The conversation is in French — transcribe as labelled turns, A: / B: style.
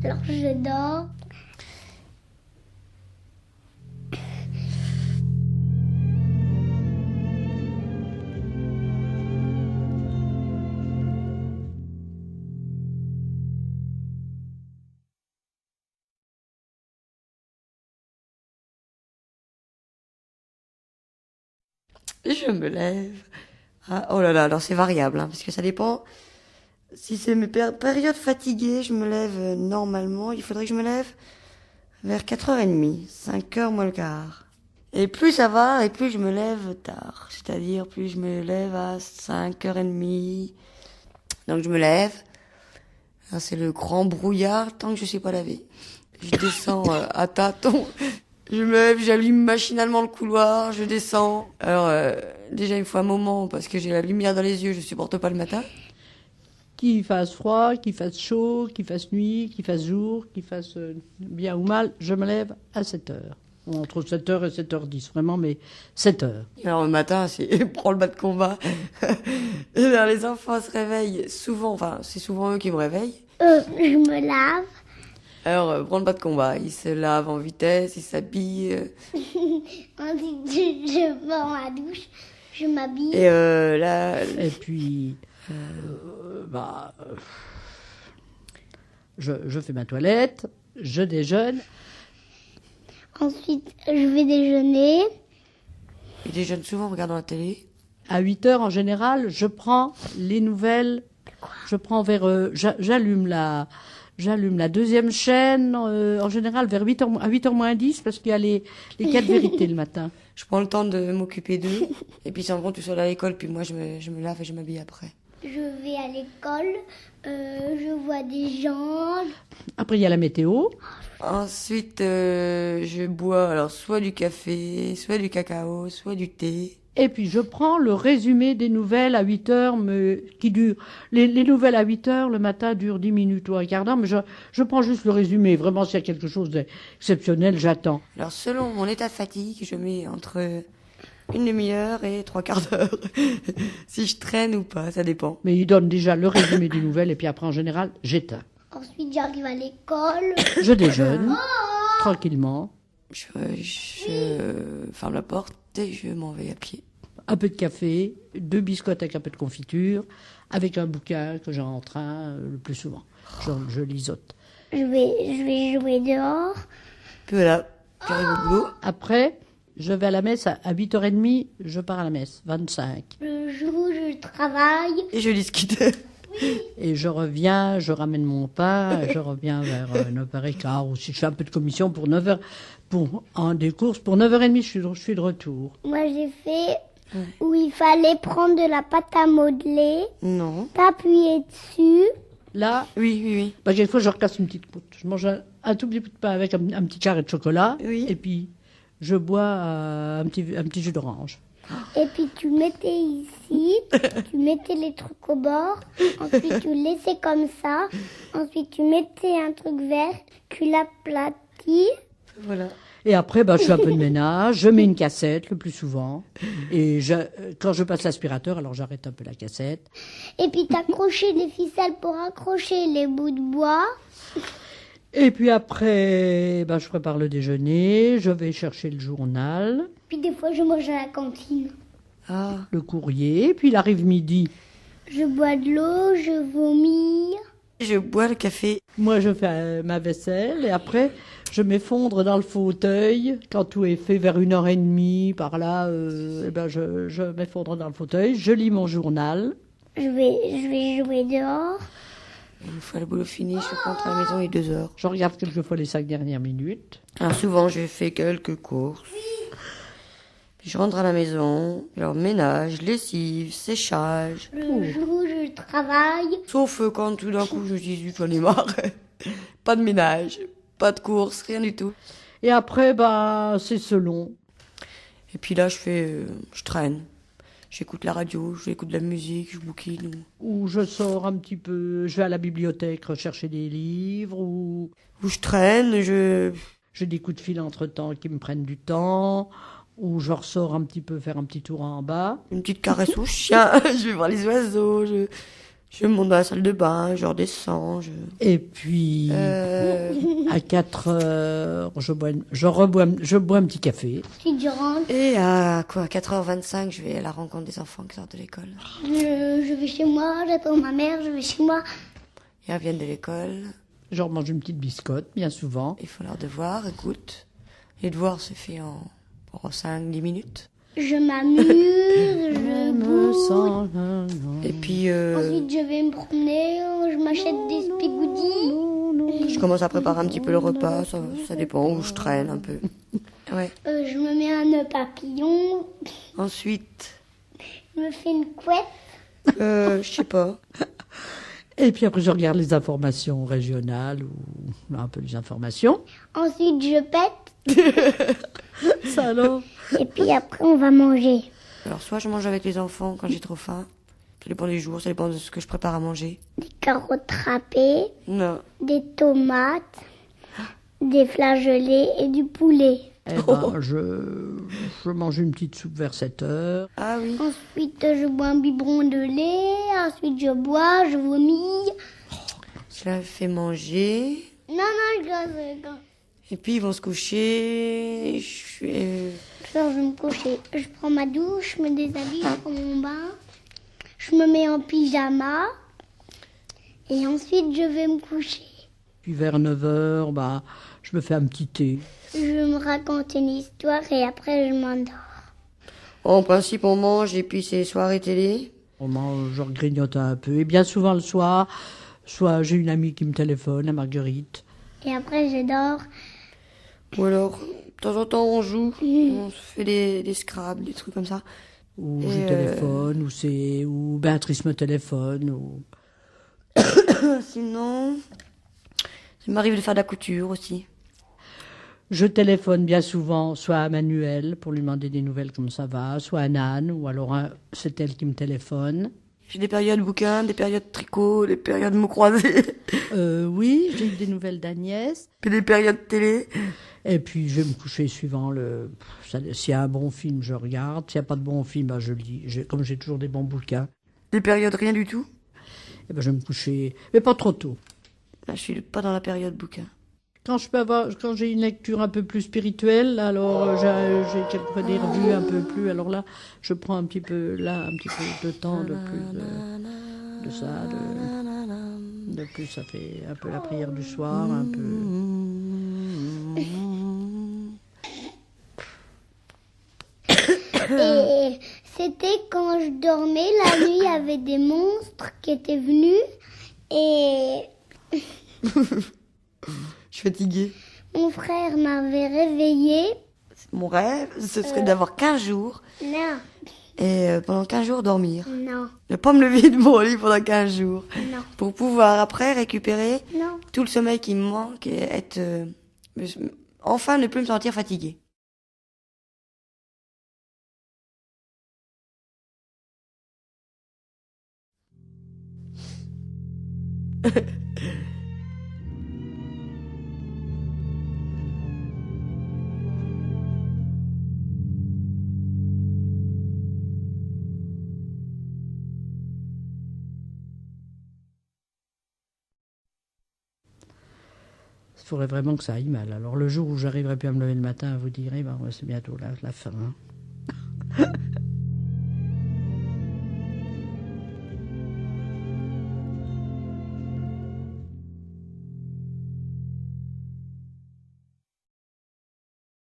A: Alors je dors.
B: Je me lève. Ah, oh là là, alors c'est variable, hein, parce que ça dépend. Si c'est mes périodes fatiguées, je me lève normalement. Il faudrait que je me lève vers 4h30, 5h moins le quart. Et plus ça va, et plus je me lève tard. C'est-à-dire, plus je me lève à 5h30. Donc je me lève. Alors, c'est le grand brouillard tant que je sais pas laver. Je descends à tâtons. Je me lève, j'allume machinalement le couloir, je descends. Alors, déjà, il me faut un moment parce que j'ai la lumière dans les yeux, je supporte pas le matin.
C: Qu'il fasse froid, qu'il fasse chaud, qu'il fasse nuit, qu'il fasse jour, qu'il fasse bien ou mal, je me lève à 7h. Entre 7h et 7h10, vraiment, mais 7h.
B: Alors, le matin, c'est prends le bas de combat. Et bien, les enfants se réveillent souvent, enfin, c'est souvent eux qui me réveillent.
A: Je me lave.
B: Alors, prends le bas de combat. Ils se lavent en vitesse, ils s'habillent.
A: Ensuite, je prends ma douche, je m'habille.
B: Et là...
C: Et puis, je fais ma toilette, je déjeune.
A: Ensuite, je vais déjeuner.
B: Ils déjeunent souvent en regardant la télé.
C: À 8h, en général, je prends les nouvelles. Je prends j'allume la deuxième chaîne, en général vers 8h, à 8h moins 10, parce qu'il y a les 4 vérités le matin.
B: Je prends le temps de m'occuper d'eux. Et puis, ils s'en vont tout seuls à l'école. Puis moi, je me lave et je m'habille après.
A: Je vais à l'école, je vois des gens.
C: Après, il y a la météo.
B: Ensuite, je bois alors soit du café, soit du cacao, soit du thé.
C: Et puis, je prends le résumé des nouvelles à 8h, qui dure. Les nouvelles à 8h, le matin, durent 10 minutes ou un quart d'heure, mais je prends juste le résumé. Vraiment, s'il y a quelque chose d'exceptionnel, j'attends.
B: Alors, selon mon état de fatigue, je mets entre une demi-heure et 3/4 d'heure. Si je traîne ou pas, ça dépend.
C: Mais il donne déjà le résumé des nouvelles, et puis après, en général, j'éteins.
A: Ensuite, j'arrive à l'école.
C: Je déjeune, tranquillement.
B: Je ferme la porte et je m'en vais à pied.
C: Un peu de café, 2 biscottes avec un peu de confiture, avec un bouquin que j'ai en train le plus souvent. Je lisote.
A: Je vais jouer dehors.
B: Puis voilà, j'arrive au boulot.
C: Après, je vais à la messe à 8h30, je pars à la messe, 25.
A: Le jour où je travaille.
B: Et je discute.
C: Et je reviens, je ramène mon pain, je reviens vers 9h15, ou si je fais un peu de commission pour 9h, des courses, pour 9h30, je suis de retour.
A: Moi, j'ai fait où il fallait prendre de la pâte à modeler,
B: Non.
A: t'appuyer dessus.
C: Là,
B: Oui.
C: des fois, je recasse une petite croûte. Je mange un tout petit bout de pain avec un petit carré de chocolat,
B: Oui.
C: et puis je bois un petit jus d'orange.
A: Et puis tu mettais ici, tu mettais les trucs au bord, ensuite tu laissais comme ça, ensuite tu mettais un truc vert, tu l'aplatis.
B: Voilà.
C: Et après, je fais un peu de ménage, je mets une cassette le plus souvent, et quand je passe l'aspirateur, alors j'arrête un peu la cassette.
A: Et puis t'accrochais des ficelles pour accrocher les bouts de bois.
C: Et puis après, je prépare le déjeuner, je vais chercher le journal,
A: Puis des fois je mange à la cantine.
B: Ah.
C: le courrier, puis il arrive midi.
A: Je bois de l'eau, je vomis.
B: Je bois le café.
C: Moi, je fais ma vaisselle, et après, je m'effondre dans le fauteuil. Quand tout est fait vers 1h30, par là, je m'effondre dans le fauteuil, je lis mon journal.
A: Je vais jouer dehors.
B: Une fois le boulot fini, je rentre à la maison, il est 2h.
C: Je regarde quelquefois les 5 dernières minutes.
B: Alors souvent, je fais quelques courses. Puis je rentre à la maison. Alors ménage, lessive, séchage.
A: Le jour où je travaille.
B: Sauf quand tout d'un coup je dis zut, j'en ai marre. Pas de ménage, pas de courses, rien du tout.
C: Et après, c'est selon.
B: Et puis là, je traîne. J'écoute la radio, j'écoute de la musique, je bouquine.
C: Ou je sors un petit peu, je vais à la bibliothèque rechercher des livres, ou
B: Où je traîne,
C: j'ai des coups de fil entre-temps qui me prennent du temps, ou je ressors un petit peu faire un petit tour en bas.
B: une petite caresse au chien, je vais voir les oiseaux, Je monte dans la salle de bain, je redescends,
C: Et puis, à 4 heures, je bois un petit café.
A: Ensuite, je rentre.
B: Et à 4h25, je vais à la rencontre des enfants qui sortent de l'école.
A: Je vais chez moi, j'attends ma mère, je vais chez moi.
B: Ils reviennent de l'école,
C: Je mange une petite biscotte, bien souvent.
B: ils font leurs devoirs, écoute. Les devoirs, c'est fait en 5-10 minutes.
A: Je m'amuse, je bouge.
B: Et puis,
A: Ensuite, je vais me promener, je m'achète des spigoudis.
B: je commence à préparer un petit peu le repas, ça dépend où je traîne un peu. Ouais.
A: Je me mets un nœud papillon,
B: Ensuite,
A: je me fais une couette.
B: je sais pas.
C: Et puis après, je regarde les informations régionales ou un peu les informations.
A: Ensuite, je pète.
C: Ça alors?
A: Et puis après, on va manger.
B: Alors, soit je mange avec les enfants quand j'ai trop faim. Ça dépend des jours, ça dépend de ce que je prépare à manger.
A: Des carottes râpées,
B: Non.
A: des tomates, des flageolets et du poulet.
C: Eh ben, je mange une petite soupe vers 7 heures.
B: Ah oui.
A: Ensuite, je bois un biberon de lait. Ensuite, je bois, je vomis.
B: Je leur fais manger.
A: Non, je gosse.
B: Et puis ils vont se coucher.
A: Je vais me coucher. Je prends ma douche, je me déshabille, je prends mon bain. Je me mets en pyjama. Et ensuite, je vais me coucher.
C: Puis vers 9 heures, bah, je me fais un petit thé.
A: Je me raconte une histoire et après, je m'endors.
B: En principe, on mange et puis c'est soirée télé.
C: On mange, je grignote un peu. Et bien souvent le soir, soit j'ai une amie qui me téléphone, la Marguerite.
A: Et après, je dors.
B: Ou alors, de temps en temps, on joue. On se fait des Scrabble, des trucs comme ça.
C: Ou
B: Et
C: je téléphone, ou Béatrice me téléphone, ou...
B: Sinon, ça m'arrive de faire de la couture aussi.
C: Je téléphone bien souvent, soit à Manuel pour lui demander des nouvelles comme ça va, soit à Nan, ou alors c'est elle qui me téléphone.
B: J'ai des périodes bouquins, des périodes tricot, des périodes mots croisés,
C: Oui, j'ai eu des nouvelles d'Agnès.
B: puis des périodes télé.
C: Et puis je vais me coucher suivant s'il y a un bon film, je regarde. S'il n'y a pas de bon film, bah, je lis. Comme j'ai toujours des bons bouquins,
B: Des périodes rien du tout.
C: et ben, je vais me coucher, mais pas trop tôt.
B: Là, je suis pas dans la période bouquin.
C: Quand j'ai une lecture un peu plus spirituelle, alors j'ai quelques des revues un peu plus. Alors là, je prends un petit peu de temps de plus de ça. De plus, ça fait un peu la prière du soir, un peu.
A: Et c'était quand je dormais, la nuit, il y avait des monstres qui étaient venus. Et
B: Je suis fatiguée.
A: mon frère m'avait réveillée.
B: Mon rêve, ce serait d'avoir 15 jours
A: Non,
B: et pendant 15 jours dormir.
A: non,
B: Ne pas me lever de mon lit pendant 15 jours.
A: non,
B: Pour pouvoir après récupérer
A: non.
B: tout le sommeil qui me manque et être... enfin ne plus me sentir fatiguée.
C: Il faudrait vraiment que ça aille mal. Alors le jour où j'arriverai plus à me lever le matin, vous direz, ben, ouais, c'est bientôt la fin. Hein.